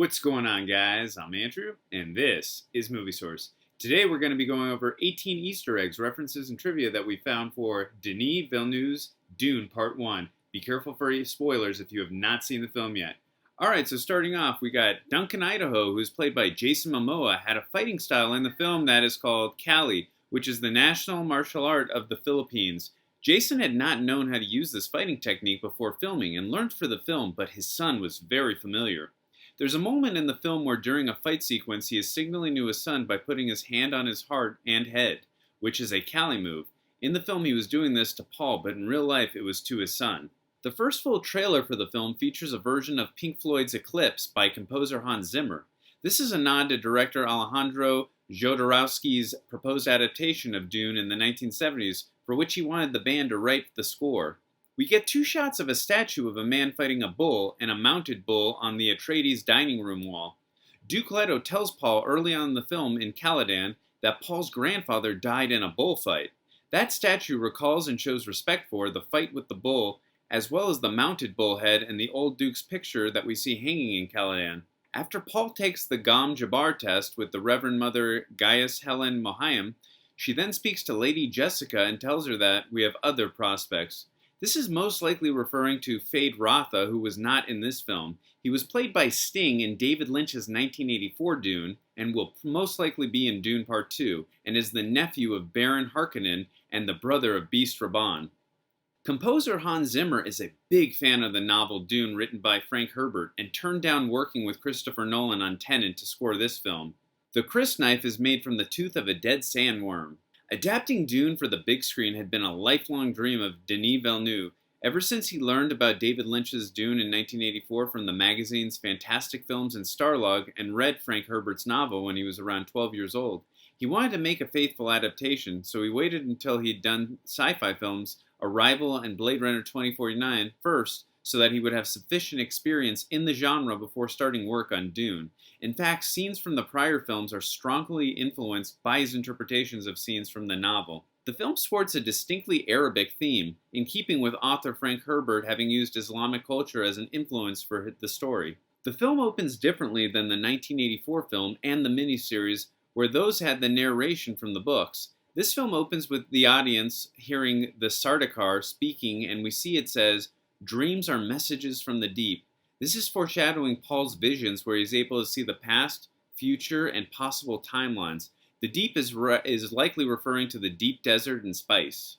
What's going on, guys? I'm Andrew, and this is Movie Source. Today we're going to be going over 18 Easter eggs, references, and trivia that we found for Denis Villeneuve's Dune Part 1. Be careful for spoilers if you have not seen the film yet. Alright, so starting off, we got Duncan Idaho, who's played by Jason Momoa, had a fighting style in the film that is called Cali, which is the national martial art of the Philippines. Jason had not known how to use this fighting technique before filming and learned for the film, but his son was very familiar. There's a moment in the film where during a fight sequence he is signaling to his son by putting his hand on his heart and head, which is a Cali move. In the film he was doing this to Paul, but in real life it was to his son. The first full trailer for the film features a version of Pink Floyd's Eclipse by composer Hans Zimmer. This is a nod to director Alejandro Jodorowsky's proposed adaptation of Dune in the 1970s, for which he wanted the band to write the score. We get two shots of a statue of a man fighting a bull and a mounted bull on the Atreides dining room wall. Duke Leto tells Paul early on in the film in Caladan that Paul's grandfather died in a bullfight. That statue recalls and shows respect for the fight with the bull, as well as the mounted bull head and the old Duke's picture that we see hanging in Caladan. After Paul takes the Gom Jabbar test with the Reverend Mother Gaius Helen Mohiam, she then speaks to Lady Jessica and tells her that we have other prospects. This is most likely referring to Fade Rotha, who was not in this film. He was played by Sting in David Lynch's 1984 Dune, and will most likely be in Dune Part 2, and is the nephew of Baron Harkonnen and the brother of Beast Raban. Composer Hans Zimmer is a big fan of the novel Dune written by Frank Herbert, and turned down working with Christopher Nolan on Tenet to score this film. The crysknife is made from the tooth of a dead sandworm. Adapting Dune for the big screen had been a lifelong dream of Denis Villeneuve. Ever since he learned about David Lynch's Dune in 1984 from the magazines Fantastic Films and Starlog, and read Frank Herbert's novel when he was around 12 years old, he wanted to make a faithful adaptation, so he waited until he'd done sci-fi films Arrival and Blade Runner 2049 first, so that he would have sufficient experience in the genre before starting work on Dune. In fact, scenes from the prior films are strongly influenced by his interpretations of scenes from the novel. The film sports a distinctly Arabic theme, in keeping with author Frank Herbert having used Islamic culture as an influence for the story. The film opens differently than the 1984 film and the miniseries, where those had the narration from the books. This film opens with the audience hearing the Sardaukar speaking, and we see it says, "Dreams are messages from the deep." This is foreshadowing Paul's visions, where he's able to see the past, future, and possible timelines. The deep is likely referring to the deep desert and spice.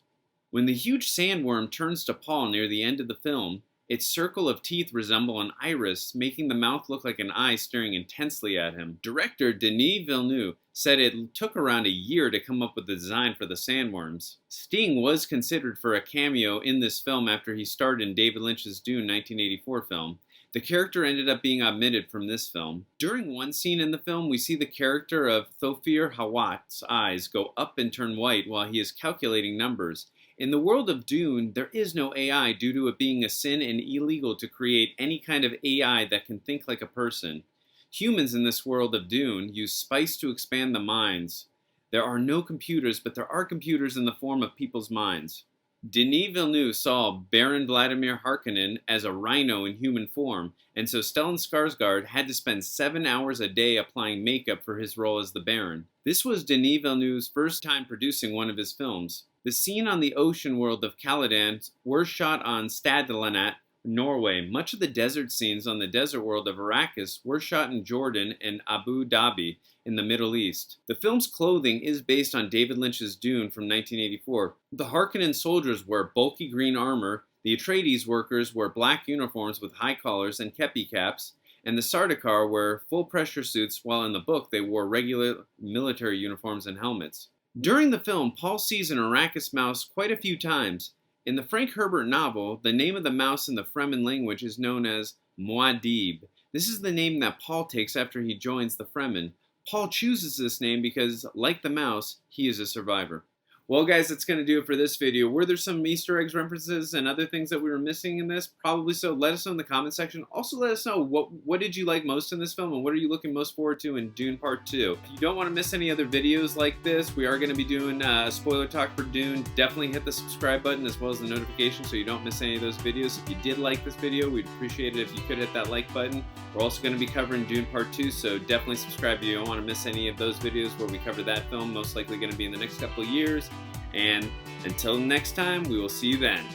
When the huge sandworm turns to Paul near the end of the film, its circle of teeth resemble an iris, making the mouth look like an eye staring intensely at him. Director Denis Villeneuve said it took around a year to come up with the design for the sandworms. Sting was considered for a cameo in this film after he starred in David Lynch's Dune 1984 film. The character ended up being omitted from this film. During one scene in the film, we see the character of Thofir Hawat's eyes go up and turn white while he is calculating numbers. In the world of Dune, there is no AI due to it being a sin and illegal to create any kind of AI that can think like a person. Humans in this world of Dune use spice to expand the minds. There are no computers, but there are computers in the form of people's minds. Denis Villeneuve saw Baron Vladimir Harkonnen as a rhino in human form, and so Stellan Skarsgård had to spend 7 hours a day applying makeup for his role as the Baron. This was Denis Villeneuve's first time producing one of his films. The scene on the ocean world of Caladan were shot on Stadlandet, Norway. Much of the desert scenes on the desert world of Arrakis were shot in Jordan and Abu Dhabi in the Middle East. The film's clothing is based on David Lynch's Dune from 1984. The Harkonnen soldiers wear bulky green armor, the Atreides workers wear black uniforms with high collars and kepi caps, and the Sardaukar wear full-pressure suits, while in the book they wore regular military uniforms and helmets. During the film, Paul sees an Arrakis mouse quite a few times. In the Frank Herbert novel, the name of the mouse in the Fremen language is known as Muad'Dib. This is the name that Paul takes after he joins the Fremen. Paul chooses this name because, like the mouse, he is a survivor. Well, guys, that's going to do it for this video. Were there some Easter eggs, references, and other things that we were missing in this? Probably so. Let us know in the comment section. Also, let us know what did you like most in this film, and what are you looking most forward to in Dune Part 2. If you don't want to miss any other videos like this, we are going to be doing a spoiler talk for Dune. Definitely hit the subscribe button as well as the notification so you don't miss any of those videos. If you did like this video, we'd appreciate it if you could hit that like button. We're also going to be covering Dune Part 2, so definitely subscribe if you don't want to miss any of those videos where we cover that film. Most likely going to be in the next couple of years. And until next time, we will see you then.